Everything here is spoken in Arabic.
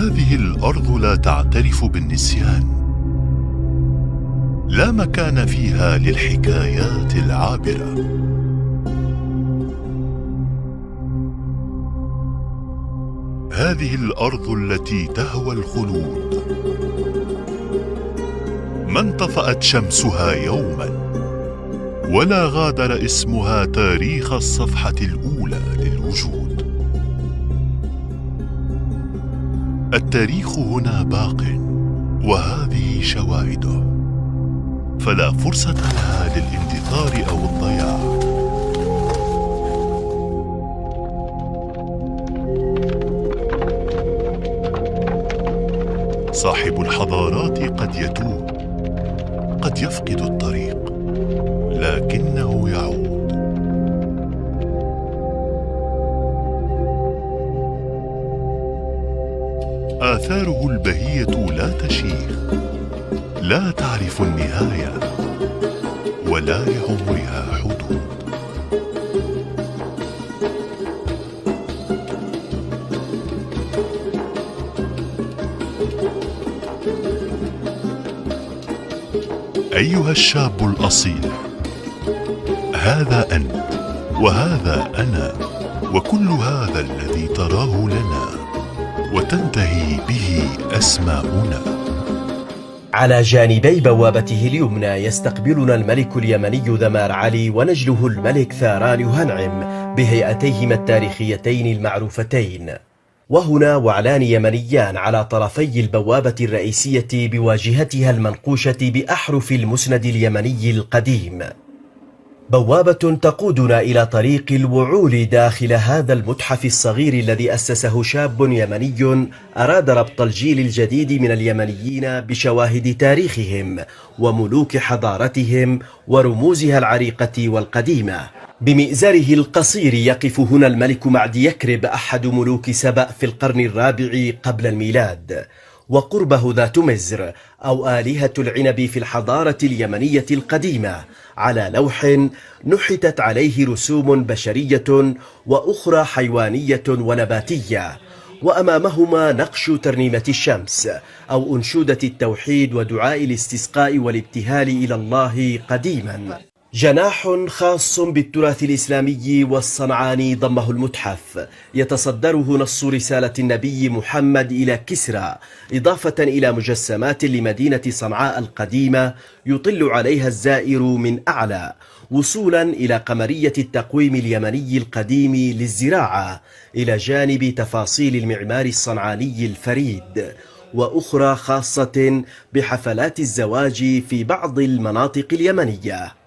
هذه الأرض لا تعترف بالنسيان، لا مكان فيها للحكايات العابرة. هذه الأرض التي تهوى الخلود، ما انطفأت شمسها يوما ولا غادر اسمها تاريخ الصفحة الأولى للوجود. التاريخ هنا باق، وهذه شواهده، فلا فرصة لها للاندثار أو الضياع. صاحب الحضارات قد يتوه، قد يفقد الطريق، لكنه يعود. آثاره البهية لا تشيخ، لا تعرف النهاية، ولا لعمرها حدود. أيها الشاب الأصيل، هذا أنت وهذا أنا، وكل هذا الذي تراه لنا وتنتهي به أسماؤنا. على جانبي بوابته اليمنى يستقبلنا الملك اليمني ذمار علي ونجله الملك ثاران يهنعم بهيئتيهما التاريخيتين المعروفتين، وهنا وعلان يمنيان على طرفي البوابة الرئيسية بواجهتها المنقوشة بأحرف المسند اليمني القديم. بوابة تقودنا إلى طريق الوعول داخل هذا المتحف الصغير الذي أسسه شاب يمني أراد ربط الجيل الجديد من اليمنيين بشواهد تاريخهم وملوك حضارتهم ورموزها العريقة والقديمة. بمئزره القصير يقف هنا الملك معد يكرب أحد ملوك سبأ في القرن الرابع قبل الميلاد، وقربه ذات مزر أو آلهة العنب في الحضارة اليمنية القديمة على لوح نحتت عليه رسوم بشرية وأخرى حيوانية ونباتية، وأمامهما نقش ترنيمة الشمس أو أنشودة التوحيد ودعاء الاستسقاء والابتهال إلى الله قديما. جناح خاص بالتراث الإسلامي والصنعاني ضمه المتحف، يتصدره نص رسالة النبي محمد إلى كسرى، إضافة إلى مجسمات لمدينة صنعاء القديمة يطل عليها الزائر من أعلى، وصولا إلى قمرية التقويم اليمني القديم للزراعة، إلى جانب تفاصيل المعمار الصنعاني الفريد، وأخرى خاصة بحفلات الزواج في بعض المناطق اليمنية.